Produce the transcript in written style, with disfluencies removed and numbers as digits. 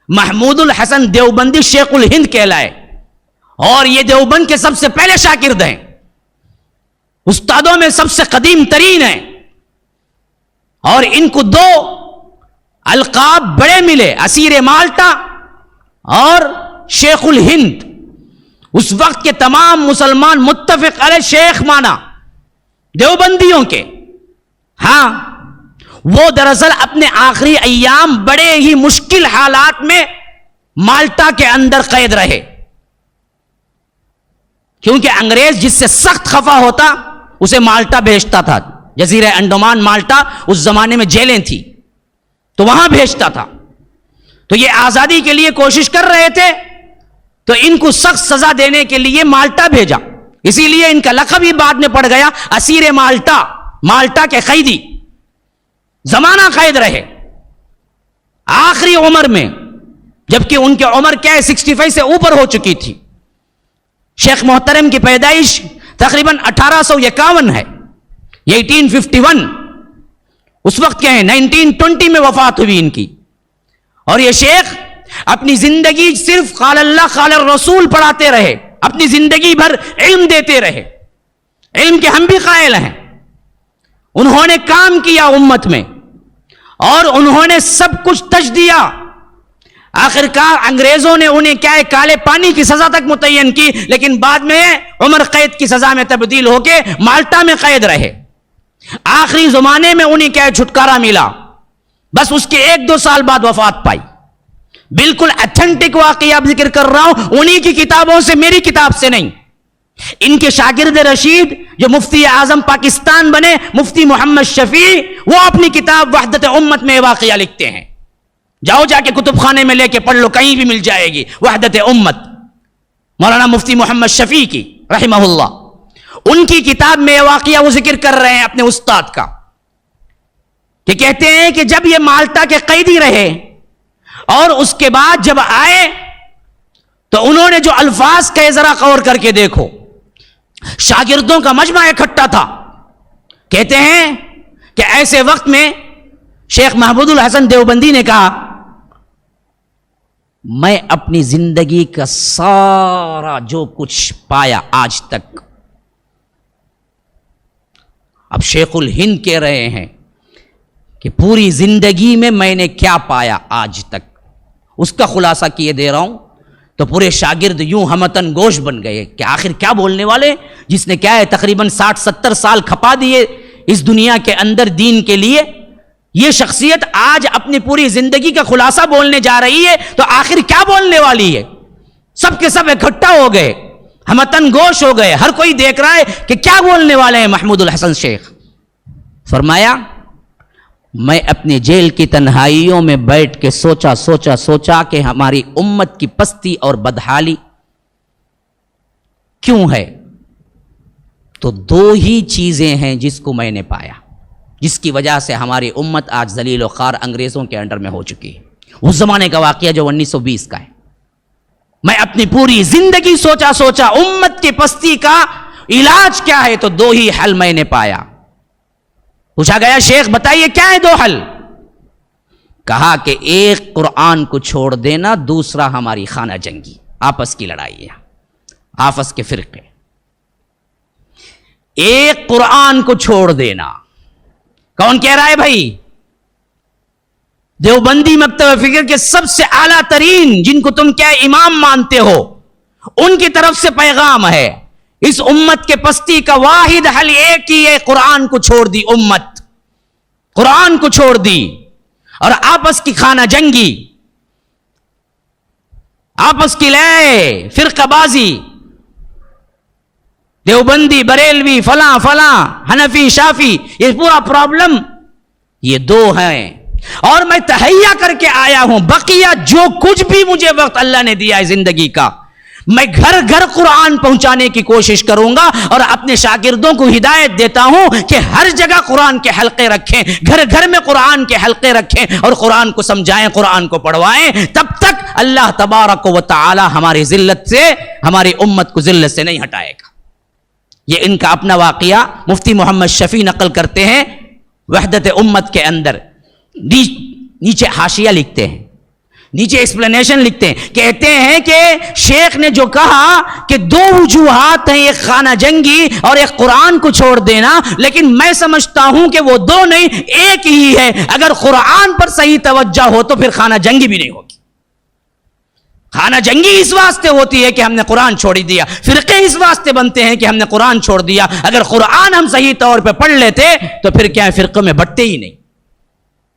محمود الحسن دیوبندی شیخ الہند کہلائے، اور یہ دیوبند کے سب سے پہلے شاگرد ہیں، استادوں میں سب سے قدیم ترین ہیں، اور ان کو دو القاب بڑے ملے، اسیر مالٹا اور شیخ الہند۔ اس وقت کے تمام مسلمان متفق علیہ شیخ مانا دیوبندیوں کے۔ ہاں، وہ دراصل اپنے آخری ایام بڑے ہی مشکل حالات میں مالٹا کے اندر قید رہے، کیونکہ انگریز جس سے سخت خفا ہوتا اسے مالٹا بھیجتا تھا۔ جزیرہ انڈمان مالٹا اس زمانے میں جیلیں تھی، تو وہاں بھیجتا تھا۔ تو یہ آزادی کے لیے کوشش کر رہے تھے، تو ان کو سخت سزا دینے کے لیے مالٹا بھیجا، اسی لیے ان کا لقب ہی بعد میں پڑ گیا اسیر مالٹا، مالٹا کے قیدی۔ زمانہ قید رہے آخری عمر میں، جبکہ ان کی عمر کیا ہے 65 سے اوپر ہو چکی تھی۔ شیخ محترم کی پیدائش تقریباً 1851 ہے، یہ 1851، اس وقت کیا ہے 1920 میں وفات ہوئی ان کی۔ اور یہ شیخ اپنی زندگی صرف قال اللہ قال الرسول پڑھاتے رہے، اپنی زندگی بھر علم دیتے رہے، علم کے ہم بھی قائل ہیں۔ انہوں نے کام کیا امت میں، اور انہوں نے سب کچھ تج دیا۔ آخرکار انگریزوں نے انہیں کیا ہے کالے پانی کی سزا تک متعین کی، لیکن بعد میں عمر قید کی سزا میں تبدیل ہو کے مالٹا میں قید رہے۔ آخری زمانے میں انہیں کیا ہے چھٹکارا ملا، بس اس کے 1-2 سال بعد وفات پائی۔ بالکل اتھینٹک واقعہ ذکر کر رہا ہوں، انہی کی کتابوں سے، میری کتاب سے نہیں۔ ان کے شاگرد رشید جو مفتی اعظم پاکستان بنے، مفتی محمد شفیع، وہ اپنی کتاب وحدت امت میں واقعہ لکھتے ہیں۔ جاؤ جا کے کتب خانے میں لے کے پڑھ لو، کہیں بھی مل جائے گی وحدت امت، مولانا مفتی محمد شفیع کی رحمہ اللہ۔ ان کی کتاب میں واقعہ وہ ذکر کر رہے ہیں اپنے استاد کا، کہ کہتے ہیں کہ جب یہ مالٹا کے قیدی رہے اور اس کے بعد جب آئے تو انہوں نے جو الفاظ کہے ذرا غور کر کے دیکھو۔ شاگردوں کا مجمع اکٹھا تھا، کہتے ہیں کہ ایسے وقت میں شیخ محمود الحسن دیوبندی نے کہا، میں اپنی زندگی کا سارا جو کچھ پایا آج تک، اب شیخ الہند کہہ رہے ہیں کہ پوری زندگی میں نے کیا پایا آج تک، اس کا خلاصہ کیے دے رہا ہوں۔ تو پورے شاگرد یوں ہمتن گوش بن گئے کہ آخر کیا بولنے والے، جس نے کیا ہے تقریباً 60-70 سال کھپا دیے اس دنیا کے اندر دین کے لیے، یہ شخصیت آج اپنی پوری زندگی کا خلاصہ بولنے جا رہی ہے، تو آخر کیا بولنے والی ہے۔ سب کے سب اکٹھا ہو گئے، ہمتن گوش ہو گئے، ہر کوئی دیکھ رہا ہے کہ کیا بولنے والے ہیں محمود الحسن شیخ۔ فرمایا، میں اپنے جیل کی تنہائیوں میں بیٹھ کے سوچا کہ ہماری امت کی پستی اور بدحالی کیوں ہے، تو 2 ہی چیزیں ہیں جس کو میں نے پایا، جس کی وجہ سے ہماری امت آج ذلیل و خوار انگریزوں کے انڈر میں ہو چکی ہے۔ اس زمانے کا واقعہ جو 1920 کا ہے۔ میں اپنی پوری زندگی سوچا امت کی پستی کا علاج کیا ہے، تو 2 ہی حل میں نے پایا۔ پوچھا گیا شیخ بتائیے کیا ہے 2 حل؟ کہا کہ ایک قرآن کو چھوڑ دینا، دوسرا ہماری خانہ جنگی، آپس کی لڑائی ہے، آپس کے فرقے۔ ایک قرآن کو چھوڑ دینا، کون کہہ رہا ہے بھائی؟ دیوبندی مکتب فکر کے سب سے اعلیٰ ترین، جن کو تم کیا امام مانتے ہو، ان کی طرف سے پیغام ہے۔ اس امت کے پستی کا واحد حل ایک ہی ہے، قرآن کو چھوڑ دی امت، قرآن کو چھوڑ دی، اور آپس کی خانہ جنگی، آپس کی لڑائی، فرقہ بازی، دیوبندی بریلوی فلاں حنفی شافی، یہ پورا پرابلم یہ 2 ہیں۔ اور میں تہیا کر کے آیا ہوں، بقیہ جو کچھ بھی مجھے وقت اللہ نے دیا ہے زندگی کا، میں گھر گھر قرآن پہنچانے کی کوشش کروں گا، اور اپنے شاگردوں کو ہدایت دیتا ہوں کہ ہر جگہ قرآن کے حلقے رکھیں، گھر گھر میں قرآن کے حلقے رکھیں، اور قرآن کو سمجھائیں، قرآن کو پڑھوائیں۔ تب تک اللہ تبارک و تعالی ہماری ذلت سے، ہماری امت کو ذلت سے نہیں ہٹائے گا۔ یہ ان کا اپنا واقعہ مفتی محمد شفیع نقل کرتے ہیں وحدت امت کے اندر۔ نیچے حاشیہ لکھتے ہیں، نیچے ایکسپلینیشن لکھتے ہیں، کہتے ہیں کہ شیخ نے جو کہا کہ دو وجوہات ہیں، ایک خانہ جنگی اور ایک قرآن کو چھوڑ دینا، لیکن میں سمجھتا ہوں کہ وہ دو نہیں ایک ہی ہے. اگر قرآن پر صحیح توجہ ہو تو پھر خانہ جنگی بھی نہیں ہوگی. خانہ جنگی اس واسطے ہوتی ہے کہ ہم نے قرآن چھوڑ دیا، فرقے اس واسطے بنتے ہیں کہ ہم نے قرآن چھوڑ دیا. اگر قرآن ہم صحیح طور پہ پڑھ لیتے تو پھر کیا فرقوں میں بٹتے ہی نہیں.